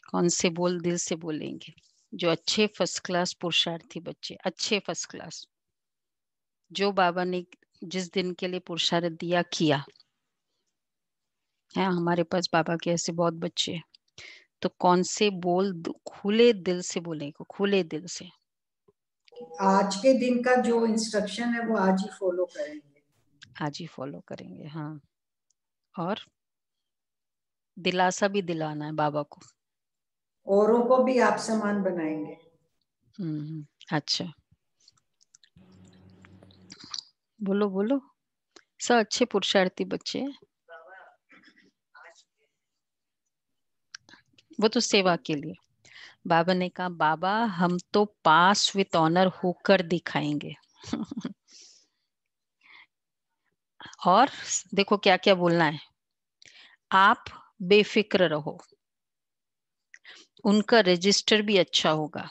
कौन से बोल दिल से बोलेंगे? जो अच्छे फर्स्ट क्लास पुरुषार्थी बच्चे, अच्छे फर्स्ट क्लास, जो बाबा ने जिस दिन के लिए पुरुषार्थ दिया किया है। हमारे पास बाबा के ऐसे बहुत बच्चे हैं। तो कौन से बोल खुले दिल से बोलेंगे, खुले दिल से। आज के दिन का जो इंस्ट्रक्शन है वो आज ही फॉलो करेंगे। आज ही फॉलो करेंगे, हाँ। और दिलासा भी दिलाना है बाबा को। औरों को भी आप समान बनाएंगे। अच्छा, बोलो बोलो। सब अच्छे पुरुषार्थी बच्चे हैं। वो तो सेवा के लिए। बाबा ने कहा, बाबा हम तो पास विथ ऑनर होकर दिखाएंगे। और देखो क्या क्या बोलना है। आप बेफिक्र रहो, उनका रजिस्टर भी अच्छा होगा।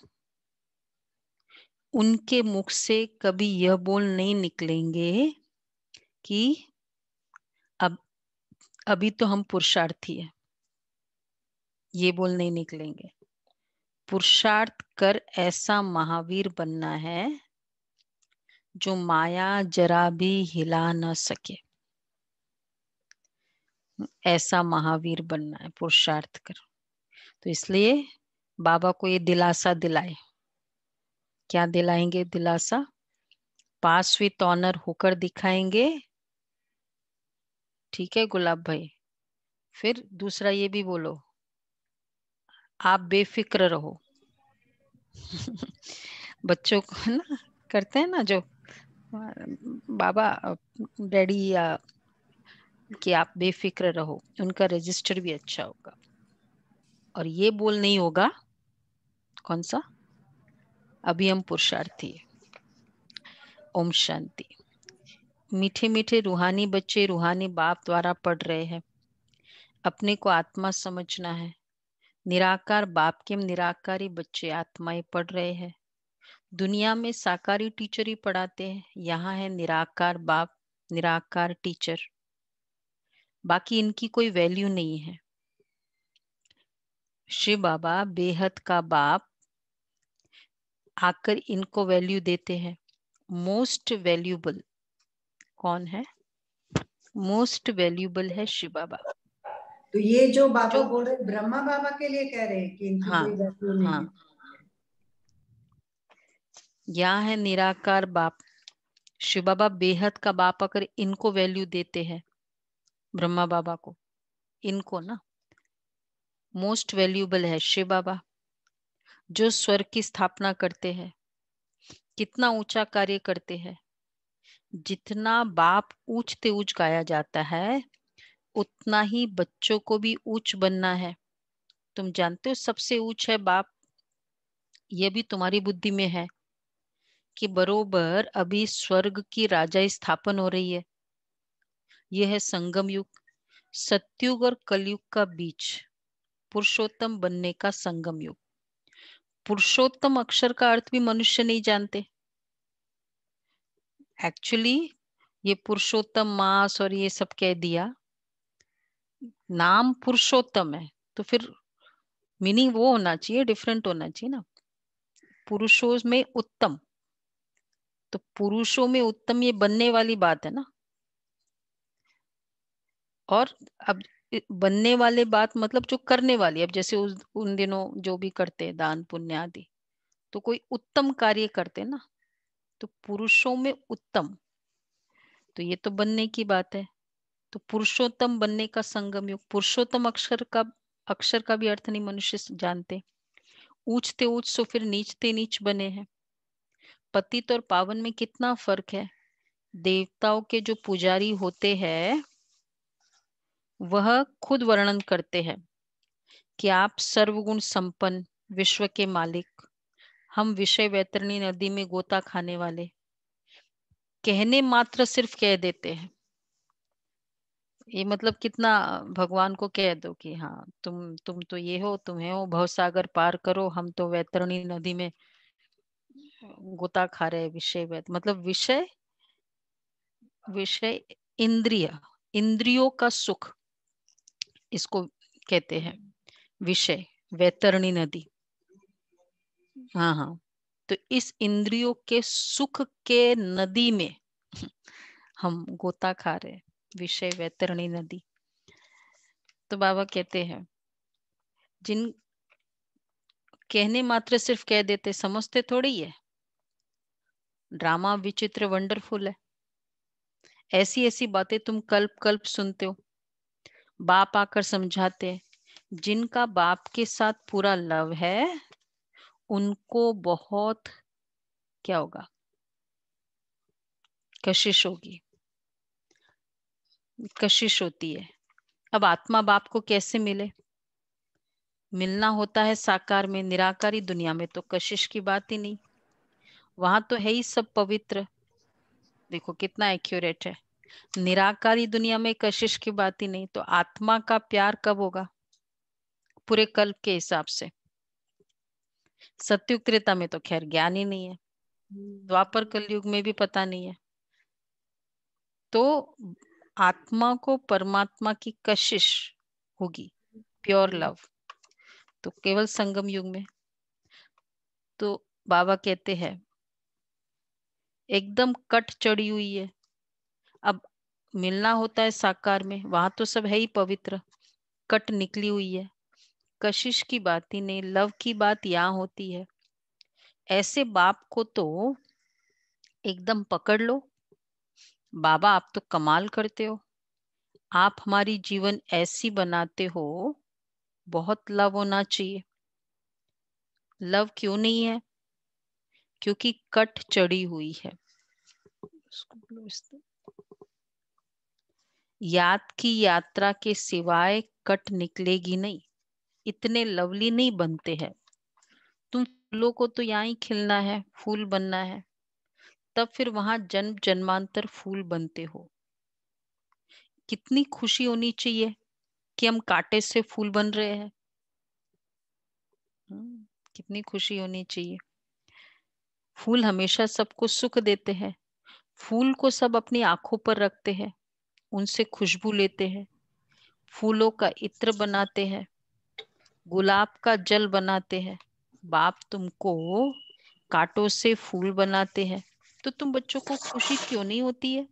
उनके मुख से कभी यह बोल नहीं निकलेंगे कि अब अभी तो हम पुरुषार्थी है, ये बोल नहीं निकलेंगे। पुरुषार्थ कर ऐसा महावीर बनना है जो माया जरा भी हिला न सके। ऐसा महावीर बनना है पुरुषार्थ कर। तो इसलिए बाबा को ये दिलासा दिलाए। क्या दिलाएंगे दिलासा? पास विथ ऑनर होकर दिखाएंगे। ठीक है गुलाब भाई। फिर दूसरा ये भी बोलो, आप बेफिक्र रहो। बच्चों को ना करते हैं ना जो बाबा डैडी या कि आप बेफिक्र रहो, उनका रजिस्टर भी अच्छा होगा। और ये बोल नहीं होगा, कौन सा? अभी हम पुरुषार्थी है। ओम शांति। मीठे मीठे रूहानी बच्चे रूहानी बाप द्वारा पढ़ रहे हैं। अपने को आत्मा समझना है। निराकार बाप के निराकारी बच्चे आत्माएं पढ़ रहे हैं। दुनिया में साकारी टीचर ही पढ़ाते हैं, यहाँ है निराकार बाप, निराकार टीचर। बाकी इनकी कोई वैल्यू नहीं है। शिव बाबा बेहद का बाप आकर इनको वैल्यू देते हैं। मोस्ट वैल्यूबल कौन है? मोस्ट वैल्यूबल है शिव बाबा। तो ये जो बाबा जो बोल रहे ब्रह्मा बाबा के लिए कह रहे हैं कि इनकी हाँ कोई वैल्यू नहीं हाँ, है। यहाँ है निराकार बाप। शिव बाबा बेहद का बाप अगर इनको वैल्यू देते हैं, ब्रह्मा बाबा को, इनको ना मोस्ट वैल्यूबल है शिव बाबा, जो स्वर्ग की स्थापना करते हैं। कितना ऊंचा कार्य करते हैं। जितना बाप ऊंचते ऊंच गाया जाता है, उतना ही बच्चों को भी ऊंच बनना है। तुम जानते हो सबसे ऊंच है बाप। ये भी तुम्हारी बुद्धि में है कि बरोबर अभी स्वर्ग की राजा स्थापन हो रही है। यह है संगम युग, सत्युग और कलयुग का बीच, पुरुषोत्तम बनने का संगम युग। पुरुषोत्तम अक्षर का अर्थ भी मनुष्य नहीं जानते। एक्चुअली ये पुरुषोत्तम मास और ये सब कह दिया, नाम पुरुषोत्तम है, तो फिर मीनिंग वो होना चाहिए, डिफरेंट होना चाहिए ना। पुरुषों में उत्तम, तो पुरुषों में उत्तम ये बनने वाली बात है ना। और अब बनने वाले बात मतलब जो करने वाली, अब जैसे उन दिनों जो भी करते हैं दान पुण्य आदि, तो कोई उत्तम कार्य करते ना, तो पुरुषों में उत्तम, तो ये तो बनने की बात है। तो पुरुषोत्तम बनने का संगम युग। पुरुषोत्तम अक्षर का भी अर्थ नहीं मनुष्य जानते। ऊंचते ऊंच सो फिर नीचते नीच बने हैं। पतित और पावन में कितना फर्क है। देवताओं के जो पुजारी होते हैं वह खुद वर्णन करते हैं कि आप सर्वगुण संपन्न, विश्व के मालिक, हम विषय वैतरणी नदी में गोता खाने वाले। कहने मात्र सिर्फ कह देते हैं। ये मतलब कितना भगवान को कह दो कि हाँ तुम तो ये हो, तुम्हें हो, भवसागर पार करो, हम तो वैतरणी नदी में गोता खा रहे। विषय मतलब विषय, विषय इंद्रिय, इंद्रियों का सुख, इसको कहते हैं विषय। वैतरणी नदी। हाँ हाँ, तो इस इंद्रियों के सुख के नदी में हम गोता खा रहे, विषय वैतरणी नदी। तो बाबा कहते हैं जिन कहने मात्र सिर्फ कह देते, समझते थोड़ी है। ड्रामा विचित्र वंडरफुल है। ऐसी ऐसी बातें तुम कल्प कल्प सुनते हो, बाप आकर समझाते हैं। जिनका बाप के साथ पूरा लव है उनको बहुत क्या होगा, कशिश होगी, कशिश होती है। अब आत्मा बाप को कैसे मिले? मिलना होता है साकार में, निराकारी दुनिया में तो कशिश की बात ही नहीं, वहां तो है ही सब पवित्र। देखो कितना एक्यूरेट है। निराकारी दुनिया में कशिश की बात ही नहीं, तो आत्मा का प्यार कब होगा? पूरे कल्प के हिसाब से। सत्युग त्रेता में तो खैर ज्ञान ही नहीं है, द्वापर कलयुग में भी पता नहीं है। तो आत्मा को परमात्मा की कशिश होगी, प्योर लव, तो केवल संगम युग में। तो बाबा कहते हैं एकदम कट चढ़ी हुई है। अब मिलना होता है साकार में, वहां तो सब है ही पवित्र, कट निकली हुई है। कशिश की बात ही नहीं, लव की बात यहाँ होती है। ऐसे बाप को तो एकदम पकड़ लो। बाबा आप तो कमाल करते हो, आप हमारी जीवन ऐसी बनाते हो, बहुत लव होना चाहिए। लव क्यों नहीं है? क्योंकि कट चढ़ी हुई है। याद की यात्रा के सिवाय कट निकलेगी नहीं, इतने लवली नहीं बनते हैं। तुम फूलों को तो यहाँ ही खिलना है, फूल बनना है, तब फिर वहां जन्म जन्मांतर फूल बनते हो। कितनी खुशी होनी चाहिए कि हम कांटे से फूल बन रहे हैं। कितनी खुशी होनी चाहिए। फूल हमेशा सबको सुख देते हैं। फूल को सब अपनी आंखों पर रखते हैं, उनसे खुशबू लेते हैं, फूलों का इत्र बनाते हैं, गुलाब का जल बनाते हैं। बाप तुमको कांटों से फूल बनाते हैं, तो तुम बच्चों को खुशी क्यों नहीं होती है?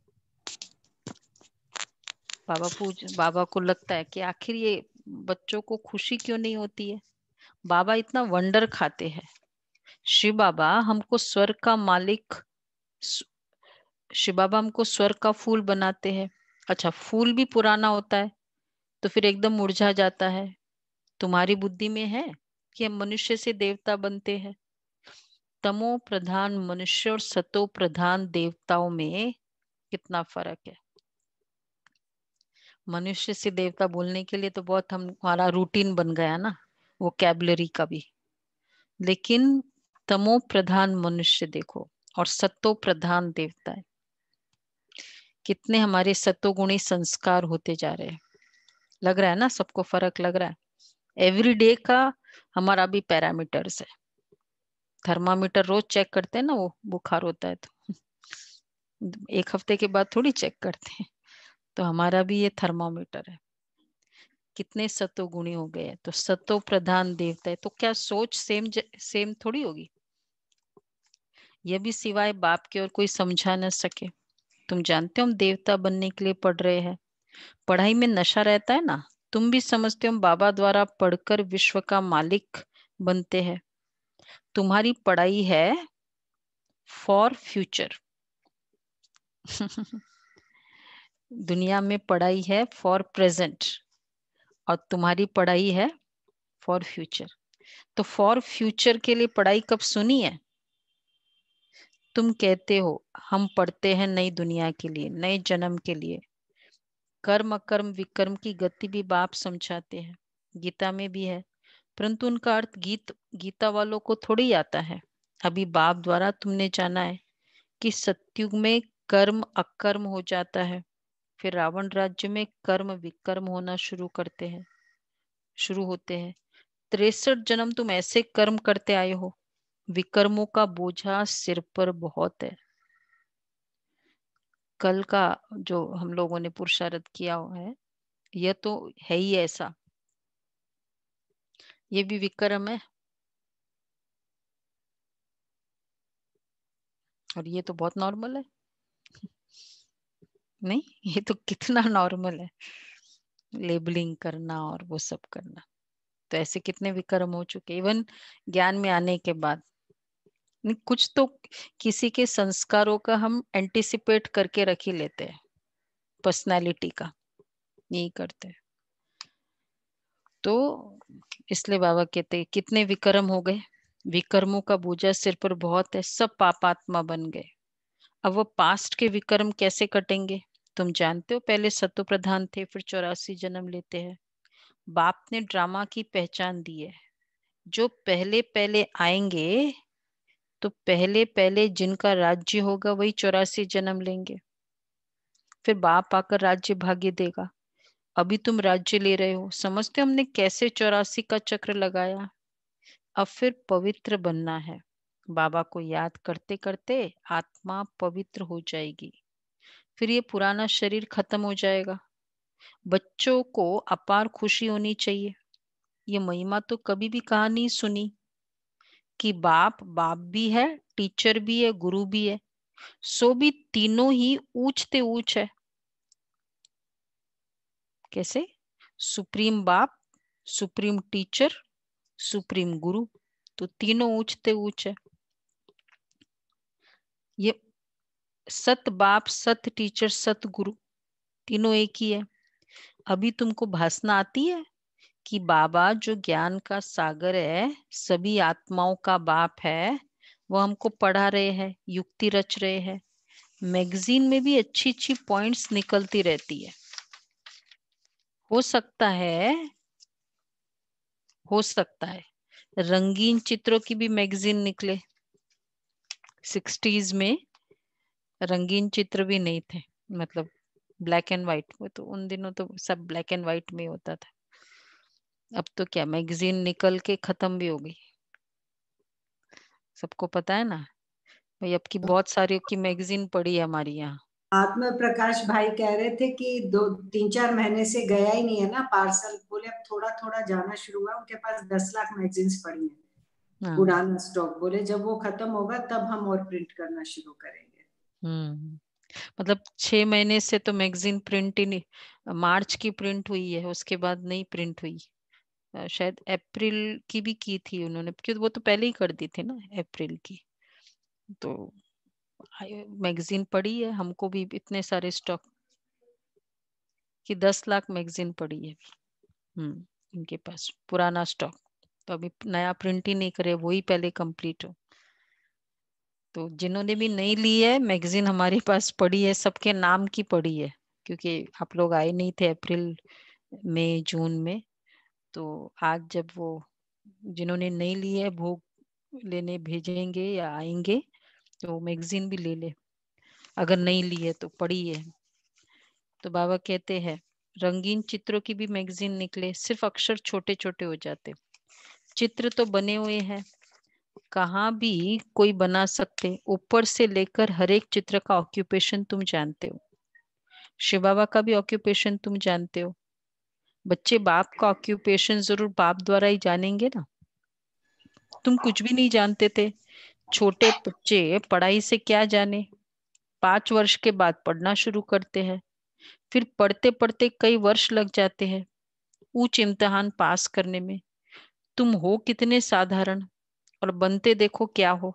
बाबा को लगता है कि आखिर ये बच्चों को खुशी क्यों नहीं होती है। बाबा इतना वंडर खाते हैं। शिव बाबा हमको स्वर्ग का मालिक, शिव बाबा हमको स्वर्ग का फूल बनाते हैं। अच्छा, फूल भी पुराना होता है तो फिर एकदम मुरझा जाता है। तुम्हारी बुद्धि में है कि हम मनुष्य से देवता बनते हैं। तमो प्रधान मनुष्य और सतो प्रधान देवताओं में कितना फर्क है। मनुष्य से देवता बोलने के लिए तो बहुत हमारा रूटीन बन गया ना, वो कैबलरी का भी। लेकिन तमो प्रधान मनुष्य देखो और सतो प्रधान देवता है, कितने हमारे सतोगुणी संस्कार होते जा रहे हैं। लग रहा है ना, सबको फर्क लग रहा है। एवरी डे का हमारा भी पैरामीटर्स है। थर्मामीटर रोज चेक करते हैं ना, वो बुखार होता है तो एक हफ्ते के बाद थोड़ी चेक करते हैं। तो हमारा भी ये थर्मामीटर है, कितने सतो गुणी हो गए। तो सतो प्रधान देवता है, तो क्या सोच सेम सेम थोड़ी होगी? ये भी सिवाय बाप के और कोई समझा न सके। तुम जानते हो हम देवता बनने के लिए पढ़ रहे हैं। पढ़ाई में नशा रहता है ना। तुम भी समझते हो हम बाबा द्वारा पढ़कर विश्व का मालिक बनते हैं। तुम्हारी पढ़ाई है फॉर फ्यूचर। दुनिया में पढ़ाई है फॉर प्रेजेंट और तुम्हारी पढ़ाई है फॉर फ्यूचर। तो फॉर फ्यूचर के लिए पढ़ाई कब सुनी है? तुम कहते हो हम पढ़ते हैं नई दुनिया के लिए, नए जन्म के लिए। कर्म अकर्म विकर्म की गति भी बाप समझाते हैं, गीता में भी है, परंतु उनका अर्थ गीता वालों को थोड़ी आता है। अभी बाप द्वारा तुमने जाना है कि सत्युग में कर्म अकर्म हो जाता है, फिर रावण राज्य में कर्म विकर्म होना शुरू होते हैं। 63 जन्म तुम ऐसे कर्म करते आए हो, विकर्मों का बोझा सिर पर बहुत है। कल का जो हम लोगों ने पुरुषार्थ किया हुआ है, यह तो है ही ऐसा। ये भी विक्रम है, और ये तो बहुत नॉर्मल है। नहीं, ये तो कितना नॉर्मल है, लेबलिंग करना और वो सब करना। तो ऐसे कितने विक्रम हो चुके इवन ज्ञान में आने के बाद। नहीं, कुछ तो किसी के संस्कारों का हम एंटिसिपेट करके रख ही लेते हैं, पर्सनालिटी का नहीं करते। तो इसलिए बाबा कहते हैं, कितने विक्रम हो गए, विक्रमों का बोझा सिर पर बहुत है, सब पापात्मा बन गए। अब वो पास्ट के विक्रम कैसे कटेंगे? तुम जानते हो, पहले सत्व प्रधान थे, फिर 84 जन्म लेते हैं। बाप ने ड्रामा की पहचान दी है, जो पहले पहले आएंगे, तो पहले पहले जिनका राज्य होगा वही 84 जन्म लेंगे। फिर बाप आकर राज्य भाग्य देगा। अभी तुम राज्य ले रहे हो, समझते हो हमने कैसे 84 का चक्र लगाया। अब फिर पवित्र बनना है, बाबा को याद करते करते आत्मा पवित्र हो जाएगी। फिर ये पुराना शरीर खत्म हो जाएगा। बच्चों को अपार खुशी होनी चाहिए। ये महिमा तो कभी भी कहा नहीं सुनी कि बाप बाप भी है, टीचर भी है, गुरु भी है, सो भी तीनों ही ऊंचते ऊंच है। कैसे? सुप्रीम बाप, सुप्रीम टीचर, सुप्रीम गुरु, तो तीनों ऊंचते ऊंच है। ये सत बाप, सत टीचर, सत गुरु, तीनों एक ही है। अभी तुमको भासना आती है कि बाबा जो ज्ञान का सागर है, सभी आत्माओं का बाप है, वो हमको पढ़ा रहे हैं, युक्ति रच रहे हैं। मैगजीन में भी अच्छी अच्छी पॉइंट्स निकलती रहती है। हो सकता है, हो सकता है रंगीन चित्रों की भी मैगजीन निकले। 60s में रंगीन चित्र भी नहीं थे, मतलब ब्लैक एंड व्हाइट, वो तो उन दिनों तो सब ब्लैक एंड व्हाइट में होता था। अब तो क्या मैगजीन निकल के खत्म भी हो गई, सबको पता है ना भाई। अब की बहुत सारी की मैगजीन पड़ी है हमारी यहाँ। आत्मा प्रकाश भाई कह रहे थे कि 2 3 4 महीने से गया ही नहीं है ना पार्सल, बोले अब थोड़ा थोड़ा जाना शुरू हुआ। उनके पास 10 लाख मैगजीन्स पड़ी हैं, हाँ। पुराना स्टॉक। बोले जब वो खत्म होगा तब हम और प्रिंट करना शुरू करेंगे। मतलब 6 महीने से तो मैगजीन प्रिंट ही नहीं, मार्च की प्रिंट हुई है, उसके बाद नहीं प्रिंट हुई। शायद अप्रैल की भी की थी उन्होंने, क्योंकि वो तो पहले ही कर दी थी ना अप्रैल की। तो मैगजीन पड़ी है हमको भी इतने सारे स्टॉक की, 10 लाख मैगजीन पड़ी है। इनके पास पुराना स्टॉक, तो अभी नया प्रिंट ही नहीं करे, वही पहले कंप्लीट हो। तो जिन्होंने भी नहीं ली है मैगजीन, हमारे पास पड़ी है, सबके नाम की पड़ी है, क्योंकि आप लोग आए नहीं थे अप्रैल मई जून में। तो आज जब वो जिन्होंने नहीं ली है भोग लेने भेजेंगे या आएंगे, तो मैगजीन भी ले ले, अगर नहीं ली है तो पड़ी है। तो बाबा कहते हैं, रंगीन चित्रों की भी मैगजीन निकले, सिर्फ अक्षर छोटे छोटे हो जाते, चित्र तो बने हुए हैं, कहाँ भी कोई बना सकते। ऊपर से लेकर हर एक चित्र का ऑक्यूपेशन तुम जानते हो, शिव बाबा का भी ऑक्यूपेशन तुम जानते हो। बच्चे बाप का ऑक्यूपेशन जरूर बाप द्वारा ही जानेंगे ना। तुम कुछ भी नहीं जानते थे, छोटे बच्चे पढ़ाई से क्या जाने, 5 वर्ष के बाद पढ़ना शुरू करते हैं, फिर पढ़ते पढ़ते कई वर्ष लग जाते हैं उच्च इम्तिहान पास करने में। तुम हो कितने साधारण, और बनते देखो क्या हो,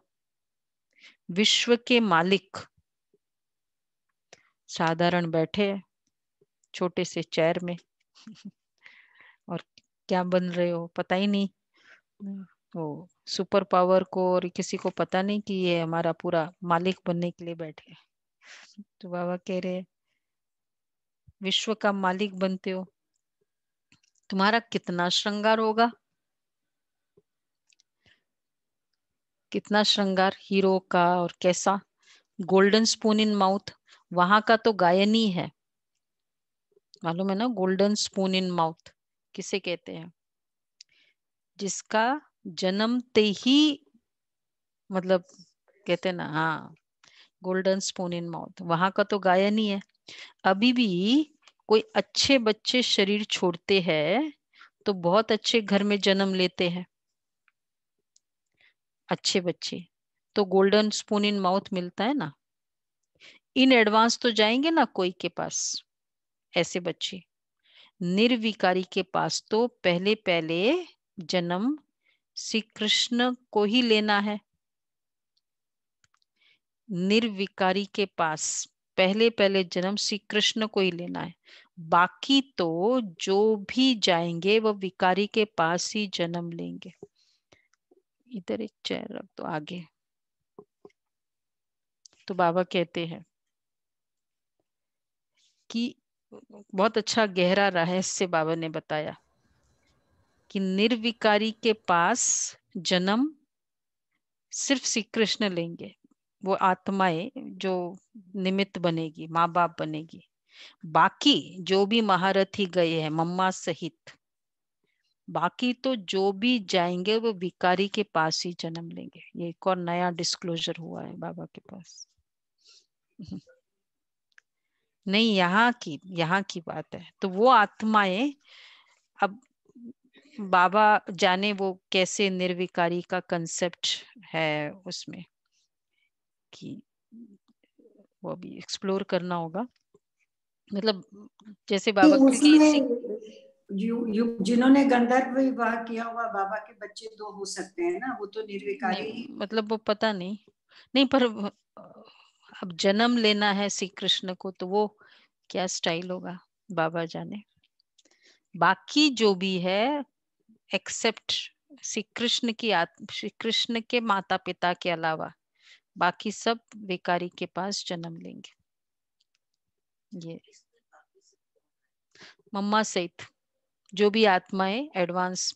विश्व के मालिक। साधारण बैठे हैं छोटे से चेयर में और क्या बन रहे हो पता ही नहीं। वो सुपर पावर को और किसी को पता नहीं कि ये हमारा पूरा मालिक बनने के लिए बैठे हैं। तो बाबा कह रहे हैं, विश्व का मालिक बनते हो, तुम्हारा कितना श्रृंगार होगा, कितना श्रृंगार हीरो का, और कैसा गोल्डन स्पून इन माउथ, वहां का तो गायन ही है, मालूम है ना। गोल्डन स्पून इन माउथ किसे कहते हैं? जिसका जन्मते ही, मतलब कहते हैं ना, हाँ, गोल्डन स्पून इन माउथ, वहां का तो गायन ही है। अभी भी कोई अच्छे बच्चे शरीर छोड़ते हैं तो बहुत अच्छे घर में जन्म लेते हैं अच्छे बच्चे, तो गोल्डन स्पून इन माउथ मिलता है ना। इन एडवांस तो जाएंगे ना कोई के पास ऐसे बच्चे। निर्विकारी के पास तो पहले पहले जन्म श्री कृष्ण को ही लेना है। निर्विकारी के पास पहले पहले जन्म श्री कृष्ण को ही लेना है। बाकी तो जो भी जाएंगे वह विकारी के पास ही जन्म लेंगे। इधर एक चेयर रख दो आगे। तो बाबा कहते हैं कि बहुत अच्छा गहरा रहस्य बाबा ने बताया कि निर्विकारी के पास जन्म सिर्फ श्री कृष्ण लेंगे। वो आत्माएं जो निमित्त बनेगी, माँ बाप बनेगी। बाकी जो भी महारथी गए हैं मम्मा सहित, बाकी तो जो भी जाएंगे वो भिकारी के पास ही जन्म लेंगे। ये एक और नया डिस्क्लोजर हुआ है बाबा के पास। नहीं, यहाँ की बात है। तो वो आत्माएं, अब बाबा जाने वो कैसे निर्विकारी का कंसेप्ट है उसमें, कि वो अभी एक्सप्लोर करना होगा। मतलब जैसे बाबा, क्योंकि उसमें जिन्होंने गंधर्व विवाह किया हुआ बाबा के बच्चे तो हो सकते हैं ना, वो तो निर्विकारी नहीं ही। मतलब वो पता नहीं, नहीं पर अब जन्म लेना है श्री कृष्ण को तो वो क्या स्टाइल होगा बाबा जाने। बाकी जो भी है एक्सेप्ट श्री कृष्ण के माता पिता के अलावा बाकी सब विकारी के पास जन्म लेंगे। ये मम्मा सहित जो भी आत्माएं एडवांस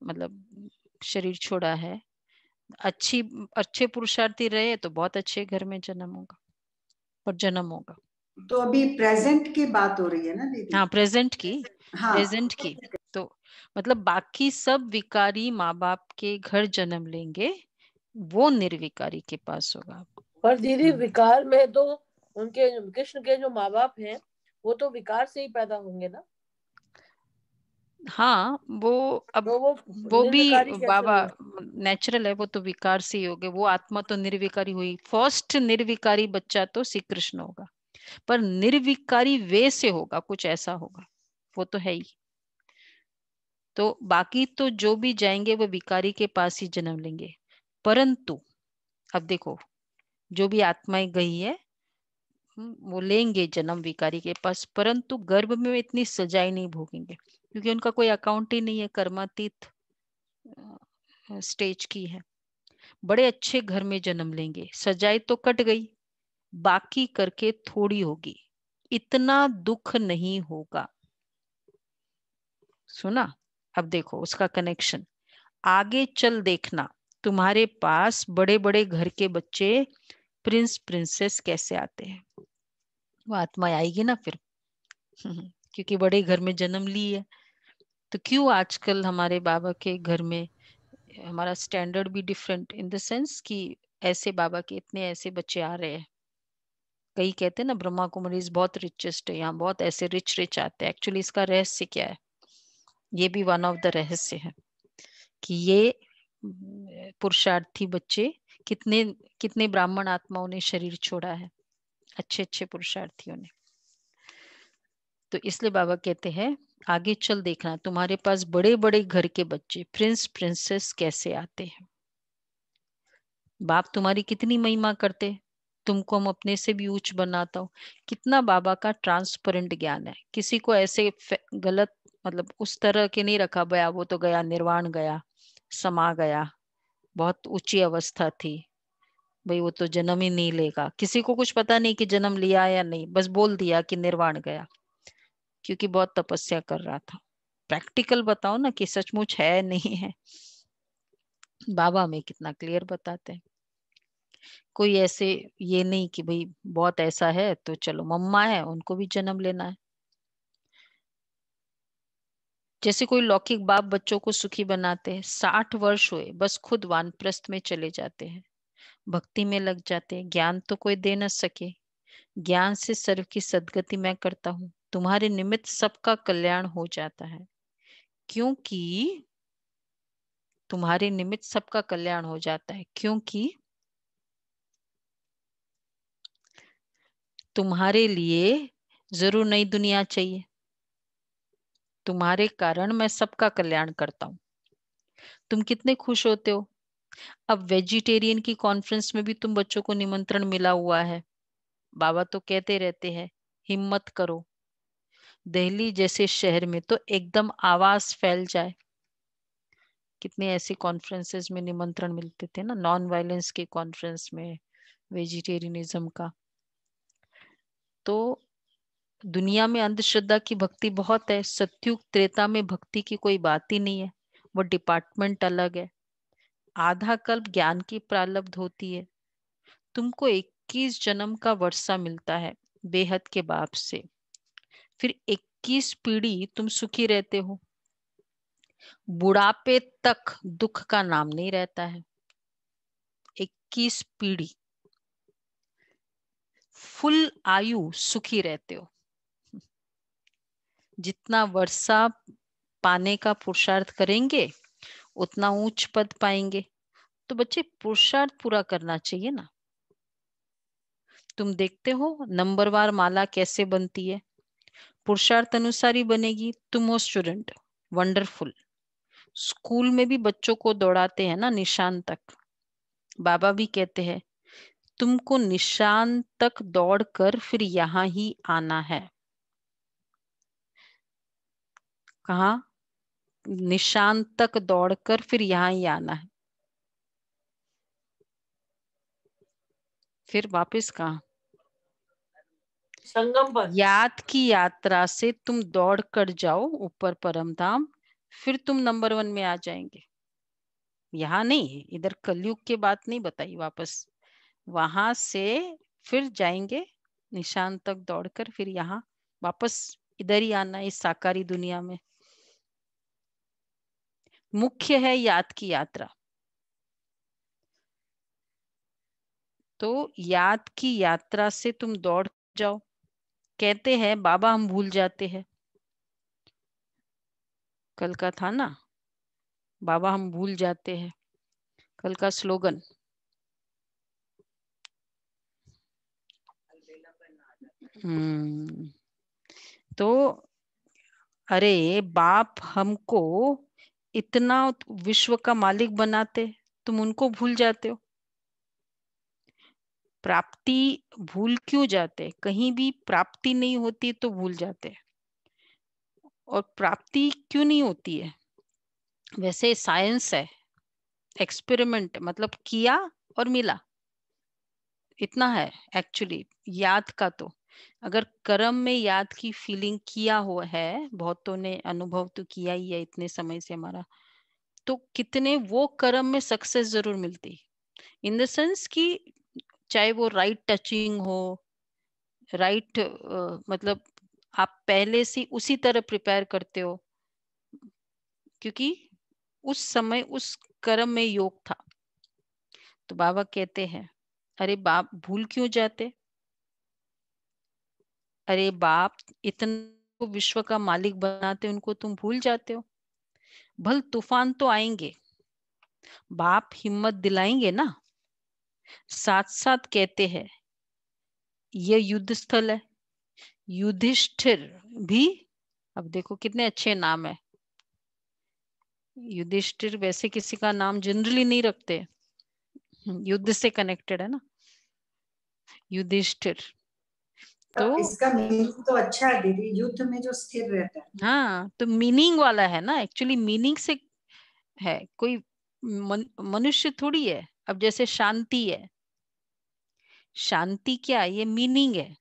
मतलब शरीर छोड़ा है, अच्छे पुरुषार्थी रहे तो बहुत अच्छे घर में जन्म होगा, पर जन्म होगा। तो अभी प्रेजेंट की बात हो रही है ना दीदी? हाँ प्रेजेंट की, हाँ प्रेजेंट की। तो मतलब बाकी सब विकारी माँ बाप के घर जन्म लेंगे, वो निर्विकारी के पास होगा। पर दीदी विकार में तो उनके कृष्ण के जो माँ बाप हैं वो तो विकार से ही पैदा होंगे ना। हाँ वो अब तो वो भी निर्विकारी कैसे बाबा हुए? नेचुरल है, वो तो विकार से ही हो गए। वो आत्मा तो निर्विकारी हुई। फर्स्ट निर्विकारी बच्चा तो श्री कृष्ण होगा, पर निर्विकारी वे से होगा, कुछ ऐसा होगा, वो तो है ही। तो बाकी तो जो भी जाएंगे वो विकारी के पास ही जन्म लेंगे। परंतु अब देखो, जो भी आत्माएं गई है वो लेंगे जन्म विकारी के पास, परंतु गर्भ में वे इतनी सजाएं नहीं भोगेंगे, क्योंकि उनका कोई अकाउंट ही नहीं है, कर्मातीत स्टेज की है। बड़े अच्छे घर में जन्म लेंगे, सजाई तो कट गई, बाकी करके थोड़ी होगी, इतना दुख नहीं होगा। सुना? अब देखो उसका कनेक्शन, आगे चल देखना तुम्हारे पास बड़े बड़े घर के बच्चे प्रिंस प्रिंसेस कैसे आते हैं। वो आत्मा आएगी ना फिर। क्योंकि बड़े घर में जन्म ली है। तो क्यों आजकल हमारे बाबा के घर में हमारा स्टैंडर्ड भी डिफरेंट इन द सेंस कि ऐसे बाबा के इतने ऐसे बच्चे आ रहे हैं। कई कहते हैं ना ब्रह्मा कुमारीज बहुत रिचेस्ट है, यहाँ बहुत ऐसे रिच रिच आते हैं। एक्चुअली इसका रहस्य क्या है, ये भी वन ऑफ द रहस्य है कि ये पुरुषार्थी बच्चे कितने कितने ब्राह्मण आत्माओं ने शरीर छोड़ा है, अच्छे अच्छे पुरुषार्थियों ने। तो इसलिए बाबा कहते हैं आगे चल देखना तुम्हारे पास बड़े बड़े घर के बच्चे प्रिंस प्रिंसेस कैसे आते हैं। बाप तुम्हारी कितनी महिमा करते, तुमको हम अपने से भी ऊंच बनाता हूँ। कितना बाबा का ट्रांसपेरेंट ज्ञान है। किसी को ऐसे गलत मतलब उस तरह के नहीं रखा, भया वो तो गया निर्वाण गया, समा गया, बहुत ऊंची अवस्था थी, भाई वो तो जन्म ही नहीं लेगा। किसी को कुछ पता नहीं कि जन्म लिया या नहीं, बस बोल दिया कि निर्वाण गया, क्योंकि बहुत तपस्या कर रहा था। प्रैक्टिकल बताओ ना कि सचमुच है नहीं है। बाबा में कितना क्लियर बताते हैं। कोई ऐसे ये नहीं कि भाई बहुत ऐसा है तो चलो मम्मा है उनको भी जन्म लेना है। जैसे कोई लौकिक बाप बच्चों को सुखी बनाते हैं, 60 वर्ष हुए बस खुद वानप्रस्थ में चले जाते हैं, भक्ति में लग जाते हैं, ज्ञान तो कोई दे न सके, ज्ञान से सर्व की सदगति मैं करता हूँ, तुम्हारे निमित्त सबका कल्याण हो जाता है। क्योंकि तुम्हारे निमित्त सबका कल्याण हो जाता है, क्योंकि तुम्हारे लिए जरूर नई दुनिया चाहिए, तुम्हारे कारण मैं सबका कल्याण करता हूं। तुम कितने खुश होते हो। अब वेजिटेरियन की कॉन्फ्रेंस में भी तुम बच्चों को निमंत्रण मिला हुआ है। बाबा तो कहते रहते हैं हिम्मत करो, दिल्ली जैसे शहर में तो एकदम आवाज फैल जाए। कितने ऐसी कॉन्फ्रेंसेस में निमंत्रण मिलते थे ना, नॉन वायलेंस के कॉन्फ्रेंस में, वेजिटेरियनिज्म का। तो दुनिया में अंधश्रद्धा की भक्ति बहुत है। सत्युग त्रेता में भक्ति की कोई बात ही नहीं है, वो डिपार्टमेंट अलग है। आधा कल्प ज्ञान की प्रारब्ध होती है। तुमको 21 जन्म का वर्षा मिलता है बेहद के बाप से, फिर 21 पीढ़ी तुम सुखी रहते हो। बुढ़ापे तक दुख का नाम नहीं रहता है। 21 पीढ़ी फुल आयु सुखी रहते हो। जितना वर्षा पाने का पुरुषार्थ करेंगे उतना ऊंच पद पाएंगे। तो बच्चे पुरुषार्थ पूरा करना चाहिए ना। तुम देखते हो नंबरवार माला कैसे बनती है, पुरुषार्थ अनुसार ही बनेगी। तुम हो स्टूडेंट, वंडरफुल। स्कूल में भी बच्चों को दौड़ाते हैं ना निशान तक। बाबा भी कहते हैं तुमको निशान तक दौड़कर फिर यहां ही आना है। कहा? निशान तक दौड़कर फिर यहां ही आना है। फिर वापस कहा? संगम पर। याद की यात्रा से तुम दौड़ कर जाओ ऊपर परम धाम, फिर तुम नंबर 1 में आ जाएंगे। यहाँ नहीं, इधर कलयुग की बात नहीं बताई वापस। वहां से फिर जाएंगे निशान तक दौड़कर, फिर यहाँ वापस इधर ही आना, इस साकारी दुनिया में। मुख्य है याद की यात्रा। तो याद की यात्रा से तुम दौड़ जाओ। कहते हैं बाबा हम भूल जाते हैं, कल का था ना, बाबा हम भूल जाते हैं, कल का स्लोगन। तो अरे बाप हमको इतना विश्व का मालिक बनाते, तुम उनको भूल जाते हो। प्राप्ति भूल क्यों जाते? कहीं भी प्राप्ति नहीं होती तो भूल जाते। और प्राप्ति क्यों नहीं होती है? वैसे साइंस है, एक्सपेरिमेंट, मतलब किया और मिला, इतना है एक्चुअली याद का। तो अगर कर्म में याद की फीलिंग किया हुआ है, बहुतों ने अनुभव तो किया ही है इतने समय से हमारा, तो कितने वो कर्म में सक्सेस जरूर मिलती। इन द सेंस कि चाहे वो राइट टचिंग हो, राइट मतलब आप पहले से उसी तरह प्रिपेयर करते हो, क्योंकि उस समय उस कर्म में योग था। तो बाबा कहते हैं अरे बाप भूल क्यों जाते? अरे बाप इतना विश्व का मालिक बनाते, उनको तुम भूल जाते हो। भल तूफान तो आएंगे, बाप हिम्मत दिलाएंगे ना। साथ साथ कहते हैं ये युद्ध स्थल है। युधिष्ठिर भी, अब देखो कितने अच्छे नाम है। युधिष्ठिर वैसे किसी का नाम जनरली नहीं रखते, युद्ध से कनेक्टेड है ना युधिष्ठिर। तो इसका मीनिंग तो अच्छा है दीदी, युद्ध में जो स्थिर रहता है। हाँ, तो मीनिंग वाला है ना, एक्चुअली मीनिंग से है। कोई मनुष्य थोड़ी है। अब जैसे शांति है, शांति क्या है? ये मीनिंग है।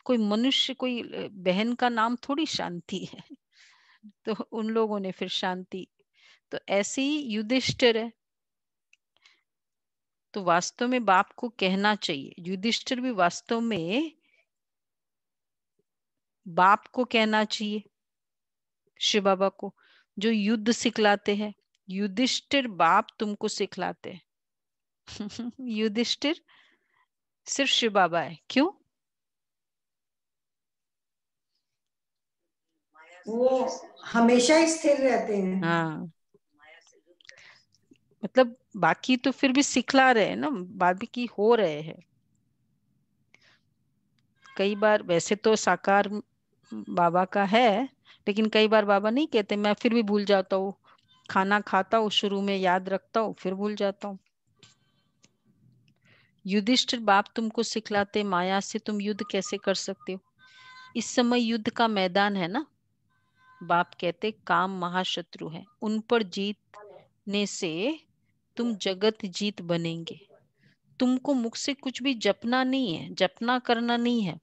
कोई मनुष्य, कोई बहन का नाम थोड़ी शांति है। तो उन लोगों ने फिर शांति, तो ऐसे ही युधिष्ठिर है। तो वास्तव में बाप को कहना चाहिए, युधिष्ठिर भी वास्तव में बाप को कहना चाहिए, शिव बाबा को, जो युद्ध सिखलाते हैं। युधिष्ठिर बाप तुमको सिखलाते हैं। युधिष्ठिर सिर्फ शिव बाबा है। क्यों? वो हमेशा ही स्थिर रहते हैं। हाँ, मतलब बाकी तो फिर भी सिखला रहे हैं ना, बाकी हो रहे हैं। कई बार वैसे तो साकार बाबा का है, लेकिन कई बार बाबा नहीं कहते, मैं फिर भी भूल जाता हूँ। खाना खाता हूँ, शुरू में याद रखता हूँ, फिर भूल जाता हूँ। युधिष्ठिर, बाप तुमको सिखलाते माया से तुम युद्ध कैसे कर सकते हो। इस समय युद्ध का मैदान है ना। बाप कहते काम महाशत्रु है, उन पर जीतने से तुम जगत जीत बनेंगे। तुमको मुख से कुछ भी जपना नहीं है, जपना करना नहीं है,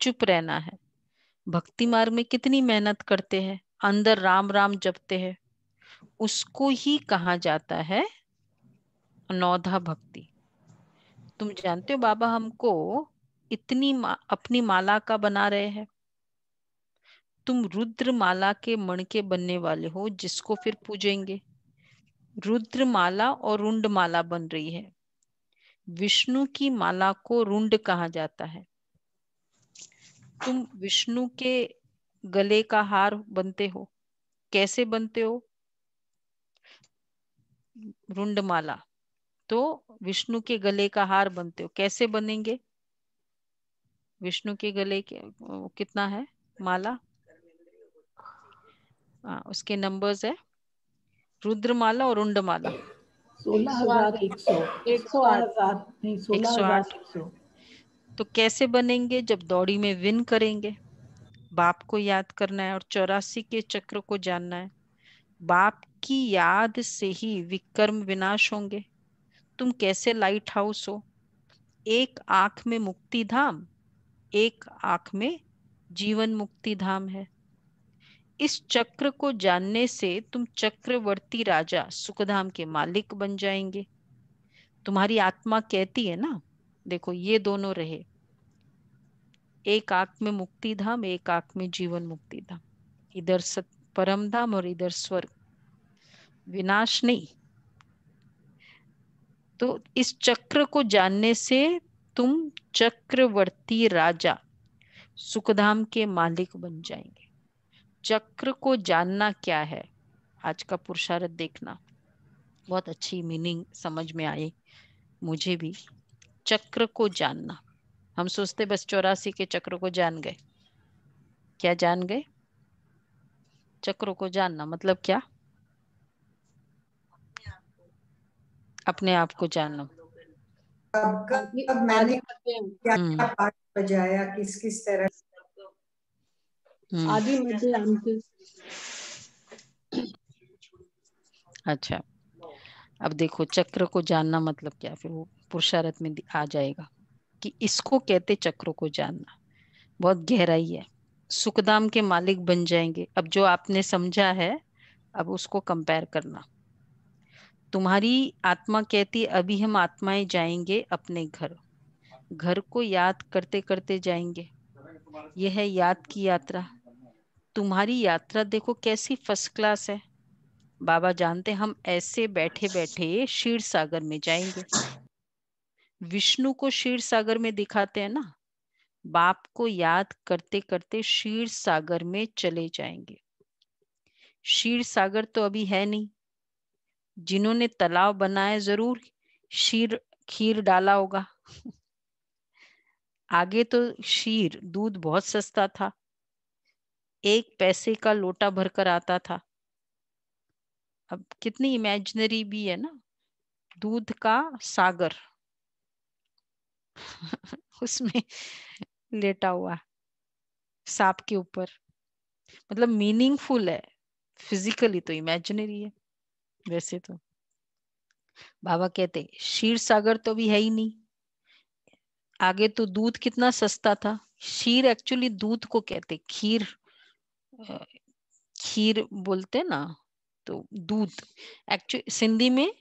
चुप रहना है। भक्ति मार्ग में कितनी मेहनत करते हैं, अंदर राम राम जपते हैं, उसको ही कहा जाता है अनौधा भक्ति। तुम जानते हो बाबा हमको इतनी अपनी माला का बना रहे हैं। तुम रुद्र माला के मण के बनने वाले हो, जिसको फिर पूजेंगे। रुद्र माला और रुंड माला बन रही है। विष्णु की माला को रुंड कहा जाता है। तुम विष्णु के गले का हार बनते हो। कैसे बनते हो? रुंड माला। तो विष्णु के गले का हार बनते हो, कैसे बनेंगे? विष्णु के गले के कितना है माला? उसके नंबर्स है रुद्रमाला और रुंडमाला। 16,100 16,000 नहीं 108। 16,100। तो कैसे बनेंगे? जब दौड़ी में विन करेंगे। बाप को याद करना है और 84 के चक्र को जानना है। बाप की याद से ही विकर्म विनाश होंगे। तुम कैसे लाइट हाउस हो, एक आंख में मुक्ति धाम, एक आंख में जीवन मुक्ति धाम है। इस चक्र को जानने से तुम चक्रवर्ती राजा सुखधाम के मालिक बन जाएंगे। तुम्हारी आत्मा कहती है ना, देखो ये दोनों रहे, एक आंख में मुक्ति धाम, एक आंख में जीवन मुक्ति धाम। इधर सत परम धाम और इधर स्वर्ग, विनाश नहीं। तो इस चक्र को जानने से तुम चक्रवर्ती राजा सुखधाम के मालिक बन जाएंगे। चक्र को जानना क्या है, आज का पुरुषार्थ देखना, बहुत अच्छी मीनिंग समझ में आई मुझे भी। चक्र को जानना, हम सोचते बस 84 के चक्र को जान गए। क्या जान गए? चक्र को जानना मतलब क्या? अपने आप को जानना। कब आदि कब मैंने मध्य क्या क्या पाठ बजाया, किस किस तरह। आदि मध्य अंत। अच्छा, अब देखो चक्र को जानना मतलब क्या, फिर वो पुरुषार्थ में आ जाएगा कि इसको कहते चक्र को जानना। बहुत गहराई है। सुखधाम के मालिक बन जाएंगे। अब जो आपने समझा है, अब उसको कंपेयर करना। तुम्हारी आत्मा कहती अभी हम आत्माएं जाएंगे अपने घर। घर को याद करते करते जाएंगे। यह है याद की यात्रा। तुम्हारी यात्रा देखो कैसी फर्स्ट क्लास है। बाबा जानते हम ऐसे बैठे बैठे क्षीर सागर में जाएंगे। विष्णु को क्षीर सागर में दिखाते हैं ना। बाप को याद करते करते क्षीर सागर में चले जाएंगे। क्षीर सागर तो अभी है नहीं। जिन्होंने तालाब बनाए जरूर क्षीर खीर डाला होगा। आगे तो क्षीर दूध बहुत सस्ता था, 1 पैसे का लोटा भरकर आता था। अब कितनी इमेजिनरी भी है ना, दूध का सागर उसमें लेटा हुआ सांप के ऊपर। मतलब मीनिंगफुल है, फिजिकली तो इमेजिनरी है। वैसे तो बाबा कहते क्षीर सागर तो भी है ही नहीं। आगे तो दूध कितना सस्ता था। क्षीर एक्चुअली दूध को कहते, खीर खीर बोलते ना, तो दूध एक्चुअली सिंधी में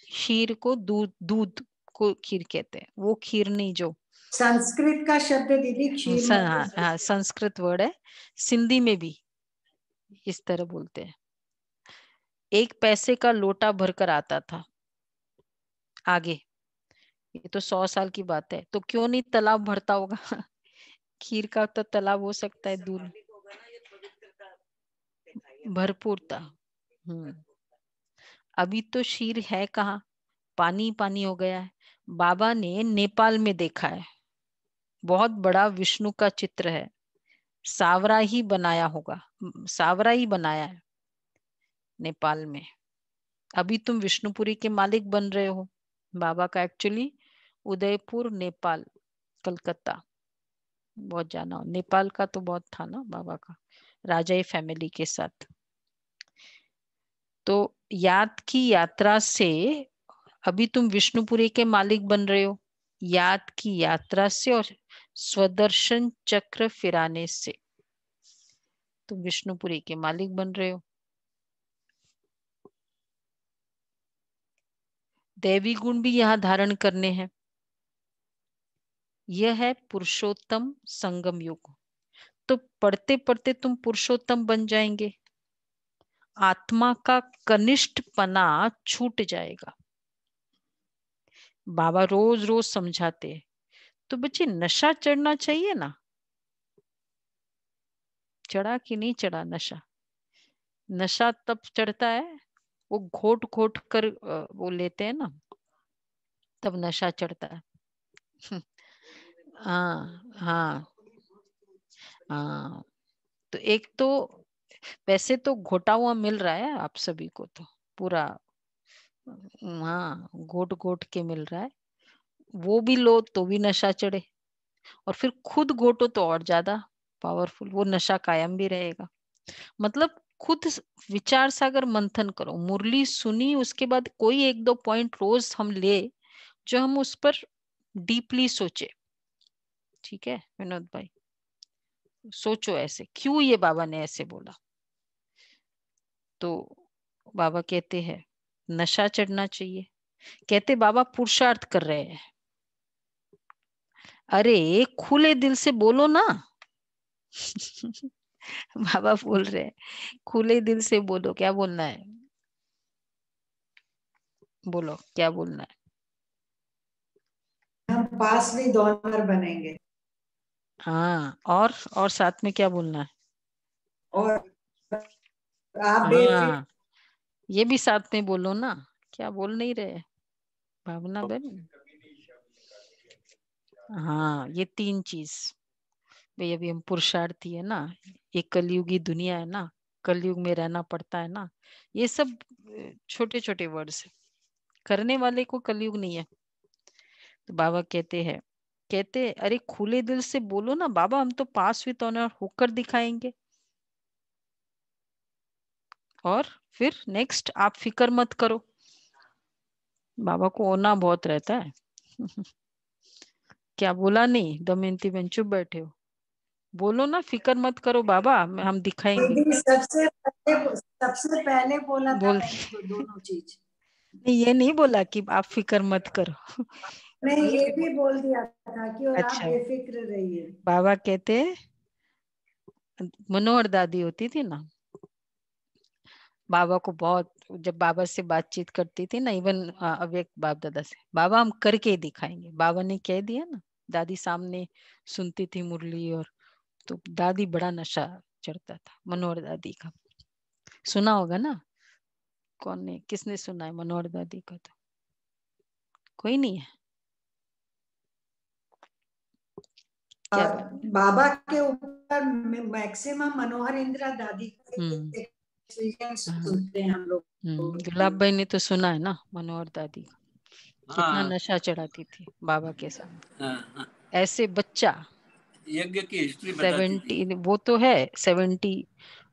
क्षीर को दूध, दूध को खीर कहते हैं। वो खीर नहीं जो संस्कृत का शब्द दीदी क्षीर मतलब। हाँ, संस्कृत वर्ड है, सिंधी में भी इस तरह बोलते हैं। 1 पैसे का लोटा भरकर आता था आगे। ये तो 100 साल की बात है, तो क्यों नहीं तालाब भरता होगा। खीर का तो तालाब हो सकता है दूर। भरपूरता। अभी तो क्षीर है कहाँ, पानी पानी हो गया है। बाबा ने नेपाल में देखा है, बहुत बड़ा विष्णु का चित्र है, सावरा ही बनाया होगा, सावरा ही बनाया है नेपाल में। अभी तुम विष्णुपुरी के मालिक बन रहे हो। बाबा का एक्चुअली उदयपुर, नेपाल, कलकत्ता बहुत जाना हो। नेपाल का तो बहुत था ना बाबा का, राजाई फैमिली के साथ। तो याद की यात्रा से अभी तुम विष्णुपुरी के मालिक बन रहे हो, याद की यात्रा से और स्वदर्शन चक्र फिराने से तुम विष्णुपुरी के मालिक बन रहे हो। दैवी गुण भी यहाँ धारण करने हैं। यह है पुरुषोत्तम संगम युग। तो पढ़ते पढ़ते तुम पुरुषोत्तम बन जाएंगे, आत्मा का कनिष्ठपना छूट जाएगा। बाबा रोज रोज समझाते हैं। तो बच्चे नशा चढ़ना चाहिए ना, चढ़ा कि नहीं चढ़ा नशा? नशा तब चढ़ता है वो घोट घोट कर वो लेते हैं ना, तब नशा चढ़ता है। हाँ हाँ हाँ। तो एक तो वैसे तो घोटा हुआ मिल रहा है आप सभी को, तो पूरा हाँ घोट घोट के मिल रहा है, वो भी लो तो भी नशा चढ़े, और फिर खुद घोटो तो और ज्यादा पावरफुल, वो नशा कायम भी रहेगा। मतलब खुद विचार सागर मंथन करो, मुरली सुनी उसके बाद कोई एक दो पॉइंट रोज हम ले जो हम उस पर डीपली सोचे। ठीक है विनोद भाई, सोचो ऐसे क्यों ये बाबा ने ऐसे बोला। तो बाबा कहते हैं नशा चढ़ना चाहिए, कहते बाबा पुरुषार्थ कर रहे हैं। अरे खुले दिल से बोलो ना। बाबा बोल रहे हैं खुले दिल से बोलो, क्या बोलना है, बोलो क्या बोलना है। हम पास विद ऑनर बनेंगे। हाँ और साथ में क्या बोलना है? और आप बेफिक्र। हाँ ये भी साथ में बोलो ना, क्या बोल नहीं रहे भावना बहन? हाँ ये तीन चीज भाई, अभी हम पुरुषार्थी है ना, ये कलयुगी दुनिया है ना, कलयुग में रहना पड़ता है ना, ये सब छोटे छोटे वर्ड्स है, करने वाले को कलयुग नहीं है। तो बाबा कहते हैं, कहते अरे खुले दिल से बोलो ना बाबा, हम तो पास विद ऑनर होकर दिखाएंगे। और फिर नेक्स्ट आप फिक्र मत करो। बाबा को होना बहुत रहता है। क्या बोला नहीं दमयंती बहन, चुप बैठे हो, बोलो ना फिक्र मत करो बाबा, हम दिखाएंगे। दीदी सबसे पहले बोला था बोल मैंने तो दोनों चीज। नहीं ये नहीं बोला कि आप फिक्र मत करो। मैं ये ये भी बोल दिया था कि और आप अच्छा बेफिक्र रहिए। बाबा कहते मनोहर दादी होती थी ना, बाबा को बहुत, जब बाबा से बातचीत करती थी ना, इवन अव्यक्त बाप दादा से, बाबा हम करके ही दिखाएंगे, बाबा ने कह दिया ना। दादी सामने सुनती थी मुरली, और तो दादी बड़ा नशा चढ़ता था मनोहर दादी का, सुना होगा ना? कौन ने, किसने सुना है मनोहर दादी का? तो कोई नहीं है, क्या बात? बाबा के ऊपर मैक्सिमम मनोहर इंदिरा दादी का एक्सपीरियंस हाँ सुनते हैं हम लोग। गुलाब भाई ने तो सुना है ना मनोहर दादी का, कितना हाँ नशा चढ़ाती थी बाबा के सामने, हाँ, ऐसे बच्चा यज्ञ की हिस्ट्री बताती थी। 70, वो तो है 70,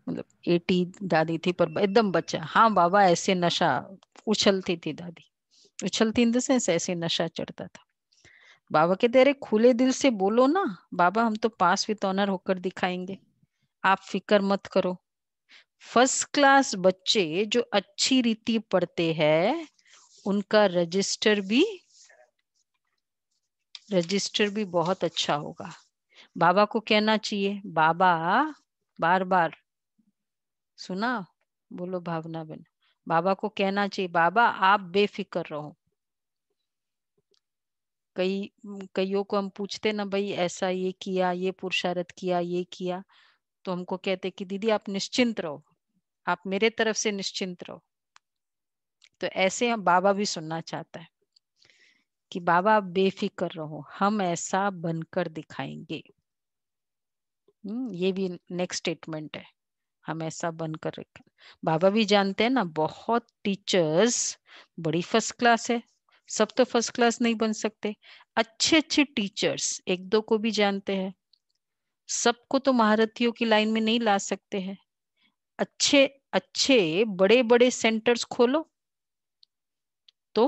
मतलब 80 दादी थी पर एकदम बच्चा। हाँ बाबा ऐसे नशा, उछलती थी दादी, उछलती इन द सेंस ऐसे नशा चढ़ता था। बाबा कहते अरे खुले दिल से बोलो ना बाबा, हम तो पास विद ऑनर होकर दिखाएंगे, आप फिक्र मत करो। फर्स्ट क्लास बच्चे जो अच्छी रीति पढ़ते हैं उनका रजिस्टर भी बहुत अच्छा होगा। बाबा को कहना चाहिए बाबा, बार बार सुना, बोलो भावना बन, बाबा को कहना चाहिए बाबा आप बेफिक्र रहो। कईयों को हम पूछते ना भाई ऐसा ये किया, ये पुरुषार्थ किया, ये किया, तो हमको कहते कि दीदी आप निश्चिंत रहो, आप मेरे तरफ से निश्चिंत रहो। तो ऐसे हम बाबा भी सुनना चाहता है कि बाबा आप बेफिक्र रहो, हम ऐसा बनकर दिखाएंगे। ये भी नेक्स्ट स्टेटमेंट है, हम ऐसा बनकर रखें। बाबा भी जानते हैं ना, बहुत टीचर्स बड़ी फर्स्ट क्लास है, सब तो फर्स्ट क्लास नहीं बन सकते। अच्छे अच्छे टीचर्स एक दो को भी जानते हैं, सबको तो महारथियों की लाइन में नहीं ला सकते हैं। अच्छे अच्छे बड़े बड़े सेंटर्स खोलो। तो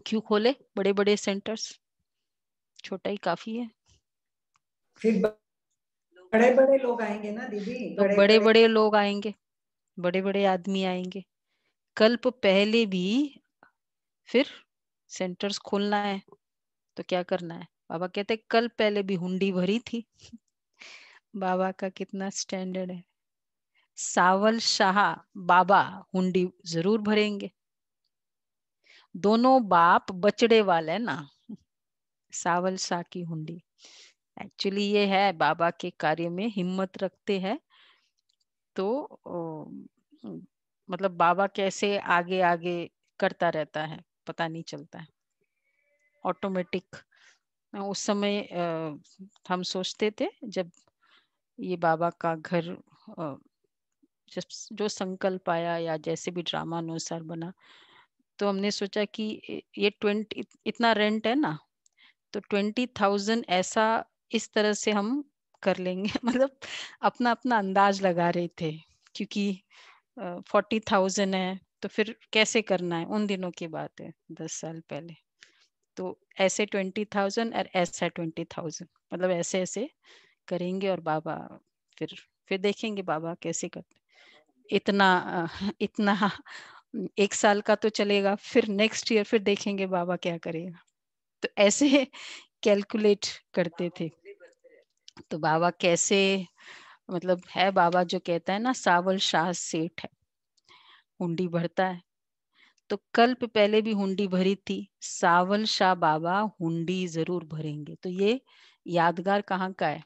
क्यों खोले बड़े बड़े सेंटर्स, छोटा ही काफी है। फिर बड़े बड़े लोग आएंगे ना दीदी, तो बड़े बड़े लोग आएंगे, बड़े बड़े आदमी आएंगे। कल्प पहले भी फिर सेंटर्स खोलना है तो क्या करना है? बाबा कहते कल पहले भी हुंडी भरी थी। बाबा का कितना स्टैंडर्ड है। सावल शाह बाबा हुंडी जरूर भरेंगे। दोनों बाप बचड़े वाले ना, सावल शाह की हुंडी। एक्चुअली ये है बाबा के कार्य में हिम्मत रखते हैं तो मतलब बाबा कैसे आगे आगे करता रहता है पता नहीं चलता है, ऑटोमेटिक। उस समय हम सोचते थे जब ये बाबा का घर जब जो संकल्प आया या जैसे भी ड्रामा अनुसार बना, तो हमने सोचा कि ये 20 इतना रेंट है ना, तो 20,000 ऐसा इस तरह से हम कर लेंगे। मतलब अपना अपना अंदाज लगा रहे थे, क्योंकि 40,000 है तो फिर कैसे करना है, उन दिनों की बात है 10 साल पहले। तो ऐसे 20,000 और ऐसा 20,000, मतलब ऐसे ऐसे करेंगे और बाबा फिर देखेंगे बाबा कैसे करते। इतना 1 साल का तो चलेगा, फिर नेक्स्ट ईयर फिर देखेंगे बाबा क्या करेगा। तो ऐसे कैलकुलेट करते थे। तो बाबा कैसे, मतलब है बाबा जो कहता है ना सावल शाह सेठ है, हुंडी भरता है। तो कल्प पहले भी हुंडी भरी थी, सावल शाह बाबा हुंडी जरूर भरेंगे। तो ये यादगार कहाँ का है?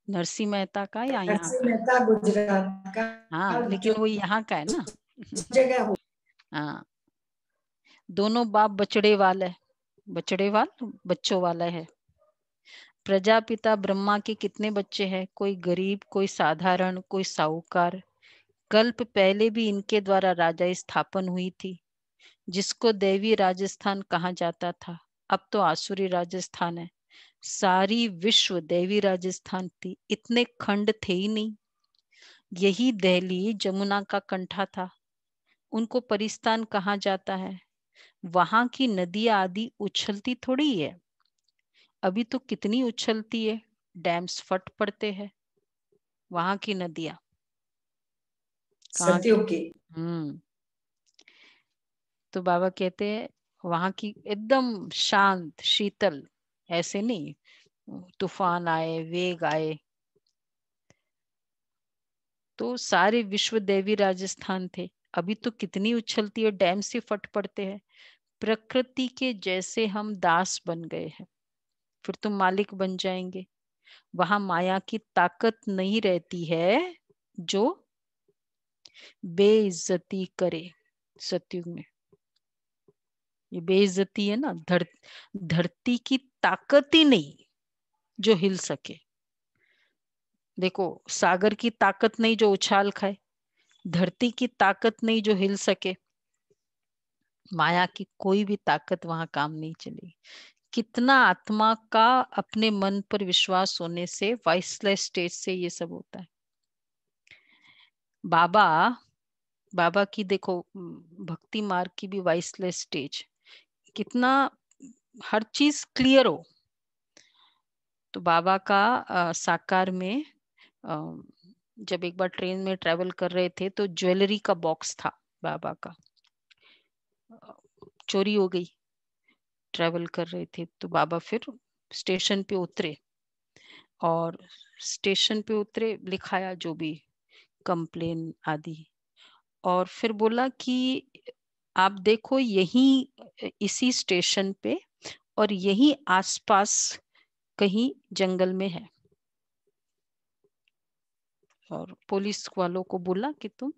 नरसिंह मेहता का या यहाँ नरसिंह का? मेहता गुजरात का। हाँ, लेकिन वो यहाँ का है ना। जगह हो। हाँ, दोनों बाप बचड़े वाला है, बच्चों वाला है। प्रजापिता ब्रह्मा के कितने बच्चे हैं? कोई गरीब, कोई साधारण, कोई साहूकार। कल्प पहले भी इनके द्वारा राजा स्थापन हुई थी, जिसको देवी राजस्थान कहा जाता था, अब तो आसुरी राजस्थान है। सारी विश्व देवी राजस्थान थी, इतने खंड थे ही नहीं। यही दिल्ली जमुना का कंठा था, उनको परिस्तान कहा जाता है। वहां की नदियां आदि उछलती थोड़ी है, अभी तो कितनी उछलती है, डैम्स फट पड़ते हैं। वहां की नदियां कहाँ की? सत्युग की। तो बाबा कहते हैं वहां की एकदम शांत शीतल, ऐसे नहीं तूफान आए वेग आए। तो सारे विश्व देवी राजस्थान थे, अभी तो कितनी उछलती है, डैम से फट पड़ते हैं। प्रकृति के जैसे हम दास बन गए हैं, फिर तुम मालिक बन जाएंगे। वहां माया की ताकत नहीं रहती है जो बेइज्जती करे। सतयुग में ये बेइज्जती है ना, धरती की ताकत ही नहीं जो हिल सके। देखो सागर की ताकत नहीं जो उछाल खाए, धरती की ताकत नहीं जो हिल सके, माया की कोई भी ताकत वहां काम नहीं चलेगी। कितना आत्मा का अपने मन पर विश्वास होने से, वाइसलेस स्टेज से ये सब होता है। बाबा की देखो भक्ति मार्ग की भी वाइसलेस स्टेज, कितना हर चीज क्लियर हो। तो बाबा का साकार में जब एक बार ट्रेन में ट्रेवल कर रहे थे तो ज्वेलरी का बॉक्स था बाबा का, चोरी हो गई। ट्रेवल कर रहे थे तो बाबा फिर स्टेशन पे उतरे, और स्टेशन पे उतरे लिखाया जो भी कंप्लेन आदि, और फिर बोला कि आप देखो यहीं इसी स्टेशन पे और यहीं आसपास कहीं जंगल में है। और पुलिस वालों को बोला कि तुम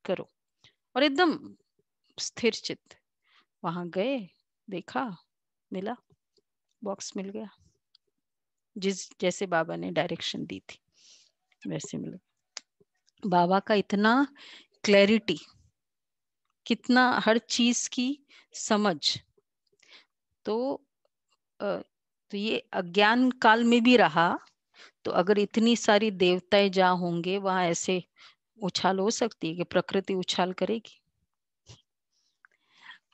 करो, और एकदम स्थिर चित्त वहां गए, देखा, मिला, बॉक्स मिल गया, जैसे बाबा ने डायरेक्शन दी थी वैसे मिल गया। बाबा का इतना क्लैरिटी, कितना हर चीज की समझ। तो ये अज्ञान काल में भी रहा, तो अगर इतनी सारी देवताएं जहाँ होंगे वहां ऐसे उछाल हो सकती है कि प्रकृति उछाल करेगी?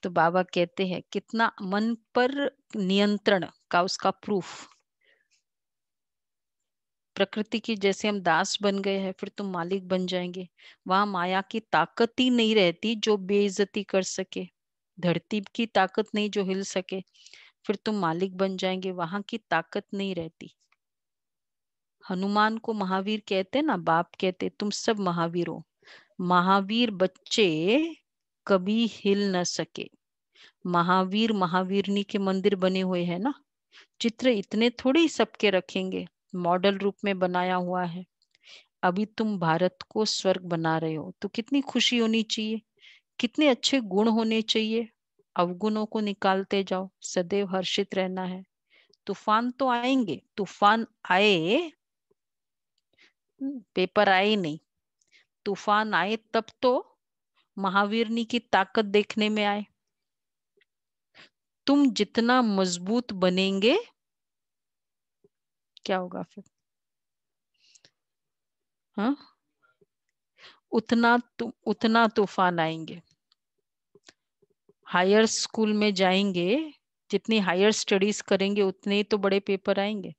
तो बाबा कहते हैं कितना मन पर नियंत्रण का उसका प्रूफ। प्रकृति की जैसे हम दास बन गए हैं, फिर तुम मालिक बन जाएंगे। वहां माया की ताकत ही नहीं रहती जो बेइज्जती कर सके, धरती की ताकत नहीं जो हिल सके, फिर तुम मालिक बन जाएंगे, वहां की ताकत नहीं रहती। हनुमान को महावीर कहते ना, बाप कहते तुम सब महावीर हो। महावीर बच्चे कभी हिल न सके। महावीर महावीरनी के मंदिर बने हुए हैं ना, चित्र इतने थोड़े ही सबके रखेंगे, मॉडल रूप में बनाया हुआ है। अभी तुम भारत को स्वर्ग बना रहे हो, तो कितनी खुशी होनी चाहिए, कितने अच्छे गुण होने चाहिए। अवगुणों को निकालते जाओ, सदैव हर्षित रहना है। तूफान तो आएंगे, तूफान आए, पेपर आए नहीं, तूफान आए तब तो महावीरनी की ताकत देखने में आए। तुम जितना मजबूत बनेंगे, क्या होगा फिर? हाँ, उतना तूफान आएंगे। हायर स्कूल में जाएंगे, जितनी हायर स्टडीज करेंगे उतने ही तो बड़े पेपर आएंगे।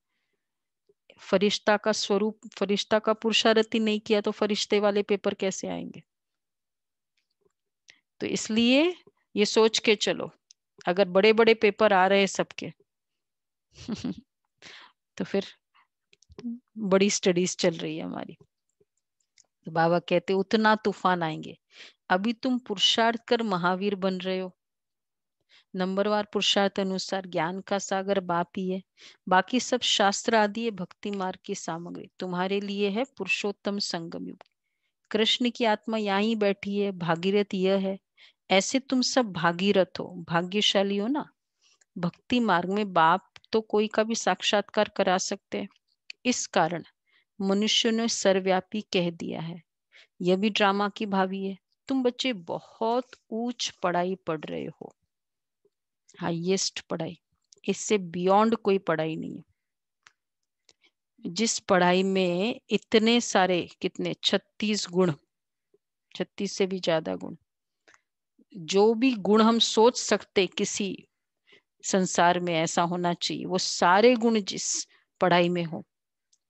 फरिश्ता का स्वरूप, फरिश्ता का पुरुषार्थ ही नहीं किया तो फरिश्ते वाले पेपर कैसे आएंगे? तो इसलिए ये सोच के चलो, अगर बड़े बड़े पेपर आ रहे हैं सबके तो फिर बड़ी स्टडीज चल रही है हमारी। तो बाबा कहते उतना तूफान आएंगे। अभी तुम पुरुषार्थ कर महावीर बन रहे हो। नंबरवार पुरुषार्थ अनुसार ज्ञान का सागर बाप ही है, बाकी सब शास्त्र आदि है भक्ति मार्ग की सामग्री। तुम्हारे लिए है पुरुषोत्तम संगम युग। कृष्ण की आत्मा यहाँ ही बैठी है, भागीरथ यह है। ऐसे तुम सब भागीरथ हो, भाग्यशाली हो ना। भक्ति मार्ग में बाप तो कोई का भी साक्षात्कार करा सकते हैं। इस कारण मनुष्य ने सर्वव्यापी कह दिया है। यह भी ड्रामा की भावी है। तुम बच्चे बहुत ऊंच पढ़ाई पढ़ रहे हो, हाईएस्ट पढ़ाई, इससे बियॉन्ड कोई पढ़ाई नहीं है। जिस पढ़ाई में इतने सारे, कितने 36 गुण, 36 से भी ज्यादा गुण, जो भी गुण हम सोच सकते किसी संसार में ऐसा होना चाहिए, वो सारे गुण जिस पढ़ाई में हो,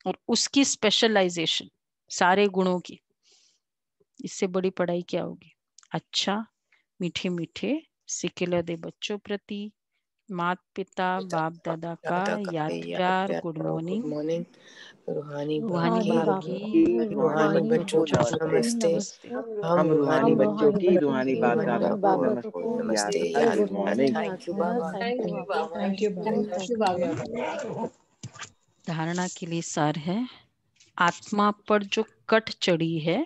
और उसकी स्पेशलाइजेशन सारे गुणों की, इससे बड़ी पढ़ाई क्या होगी? अच्छा, मीठे मीठे सिकेला दे बच्चों प्रति माता पिता बाप दादा का याद प्यार, गुड मॉर्निंग। रूहानी बाप की रूहानी बच्चों को नमस्ते। हम रूहानी बच्चों की रूहानी बाप दादा को नमस्ते, याद गुड मॉर्निंग। थैंक यू बाबा, थैंक यू बाबा, थैंक यू बाबा। धारणा के लिए सार है, आत्मा पर जो कट चढ़ी है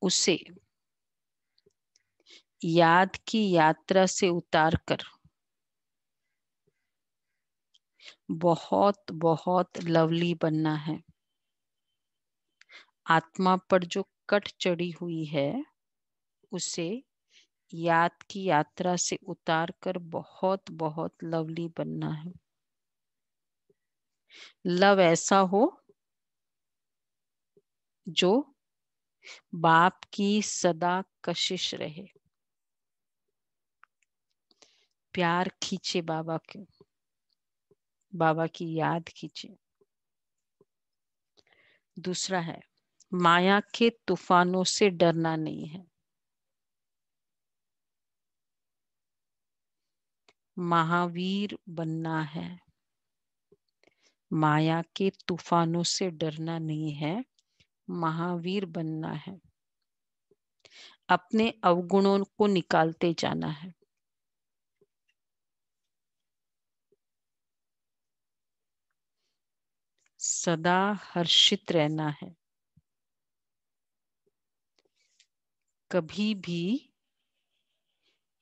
उसे याद की यात्रा से उतार कर बहुत बहुत लवली बनना है। आत्मा पर जो कट चढ़ी हुई है उसे याद की यात्रा से उतार कर बहुत बहुत लवली बनना है। लव ऐसा हो जो बाप की सदा कशिश रहे, प्यार खींचे बाबा के, बाबा की याद खींचे। दूसरा है, माया के तूफानों से डरना नहीं है। महावीर बनना है, माया के तूफानों से डरना नहीं है, महावीर बनना है। अपने अवगुणों को निकालते जाना है। सदा हर्षित रहना है, कभी भी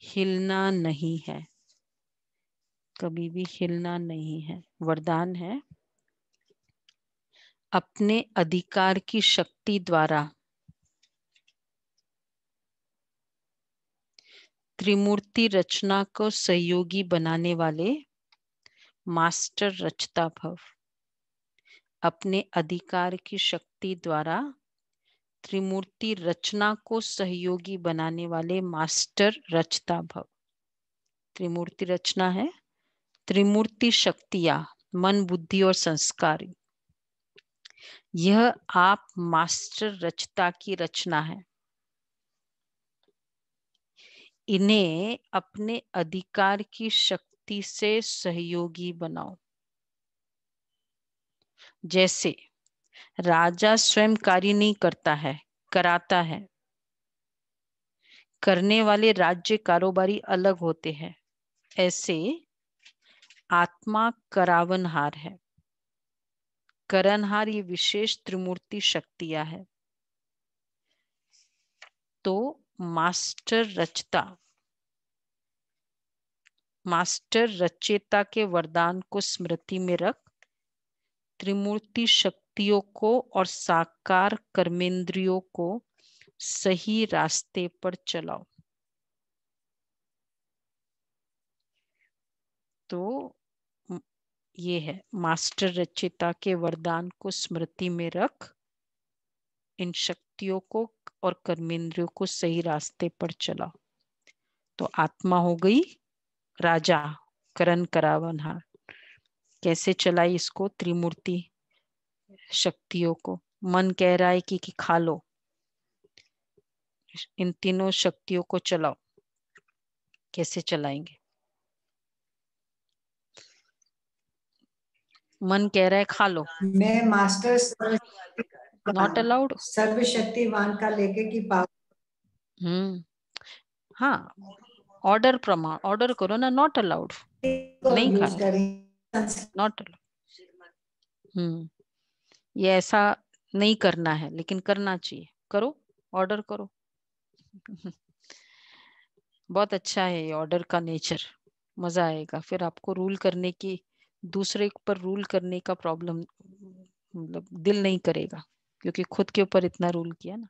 हिलना नहीं है, कभी भी हिलना नहीं है। वरदान है, अपने अधिकार की शक्ति द्वारा त्रिमूर्ति रचना को सहयोगी बनाने वाले मास्टर रचता भव। अपने अधिकार की शक्ति द्वारा त्रिमूर्ति रचना को सहयोगी बनाने वाले मास्टर रचता भव। त्रिमूर्ति रचना है त्रिमूर्ति शक्तियां, मन, बुद्धि और संस्कार। यह आप मास्टर रचता की रचना है। इन्हें अपने अधिकार की शक्ति से सहयोगी बनाओ। जैसे राजा स्वयं कार्य नहीं करता है, कराता है। करने वाले राज्य कारोबारी अलग होते हैं, ऐसे आत्मा करावनहार है। करनहार ये विशेष त्रिमूर्ति शक्तियां है। तो मास्टर रचता, मास्टर रचेता के वरदान को स्मृति में रख त्रिमूर्ति शक्तियों को और साकार कर्मेंद्रियों को सही रास्ते पर चलाओ। तो ये है, मास्टर रचेता के वरदान को स्मृति में रख इन शक्तियों को और कर्मेंद्रियों को सही रास्ते पर चलाओ। तो आत्मा हो गई राजा, करण करावनहार। कैसे चलाई इसको? त्रिमूर्ति शक्तियों को। मन कह रहा है कि खा लो, इन तीनों शक्तियों को चलाओ। कैसे चलाएंगे? मन कह रहा है खा लो, मैं मास्टर नॉट अलाउड। सर्वशक्तिवान का लेके कि हाँ, ऑर्डर प्रमाण ऑर्डर करो ना, नॉट अलाउड, नहीं खाना, नॉट अलाउड। ये ऐसा नहीं करना है, लेकिन करना चाहिए। करो, ऑर्डर करो। बहुत अच्छा है ये ऑर्डर का नेचर, मजा आएगा। फिर आपको रूल करने की, दूसरे पर रूल करने का प्रॉब्लम, मतलब दिल नहीं करेगा, क्योंकि खुद के ऊपर इतना रूल किया ना।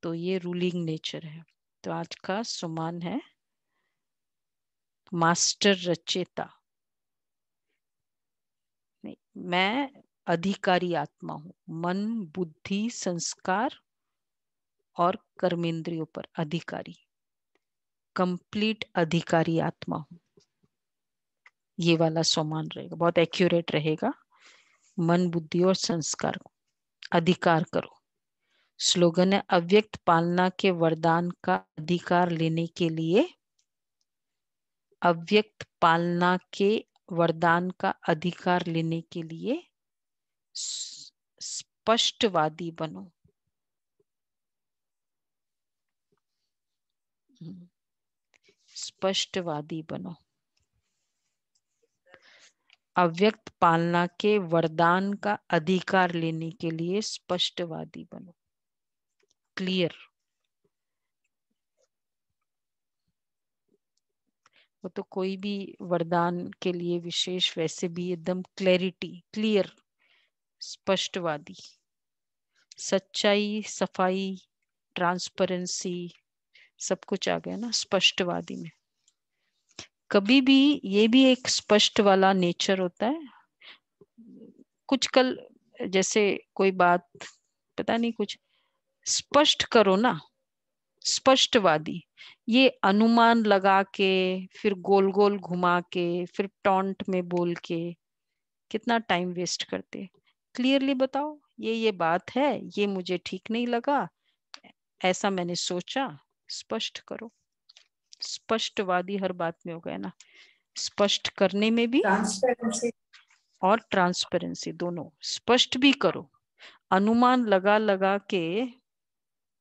तो ये रूलिंग नेचर है। तो आज का सुमान है मास्टर रचेता। नहीं, मैं अधिकारी आत्मा हूं, मन, बुद्धि, संस्कार और कर्मेंद्रियों पर अधिकारी, कंप्लीट अधिकारी आत्मा हूं। ये वाला सोमान रहेगा, बहुत एक्यूरेट रहेगा। मन, बुद्धि और संस्कार को अधिकार करो। स्लोगन है, अव्यक्त पालना के वरदान का अधिकार लेने के लिए, अव्यक्त पालना के वरदान का अधिकार लेने के लिए स्पष्टवादी बनो। स्पष्टवादी बनो। अव्यक्त पालना के वरदान का अधिकार लेने के लिए स्पष्टवादी बनो। क्लियर। वो तो कोई भी वरदान के लिए विशेष, वैसे भी एकदम क्लैरिटी, क्लियर, स्पष्टवादी। सच्चाई, सफाई, ट्रांसपेरेंसी, सब कुछ आ गया ना स्पष्टवादी में। कभी भी ये भी एक स्पष्ट वाला नेचर होता है। कुछ कल जैसे कोई बात पता नहीं, कुछ स्पष्ट करो ना, स्पष्टवादी। ये अनुमान लगा के, फिर गोल गोल घुमा के, फिर टॉन्ट में बोल के कितना टाइम वेस्ट करते। क्लियरली बताओ, ये बात है, ये मुझे ठीक नहीं लगा, ऐसा मैंने सोचा। स्पष्ट करो। स्पष्टवादी हर बात में हो गया ना, स्पष्ट करने में भी ट्रांसपेरेंसी और ट्रांसपेरेंसी दोनों। स्पष्ट भी करो। अनुमान लगा लगा के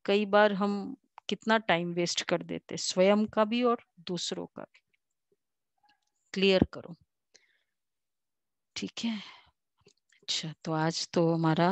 कई बार हम कितना टाइम वेस्ट कर देते, स्वयं का भी और दूसरों का भी। क्लियर करो, ठीक है। अच्छा, तो आज तो हमारा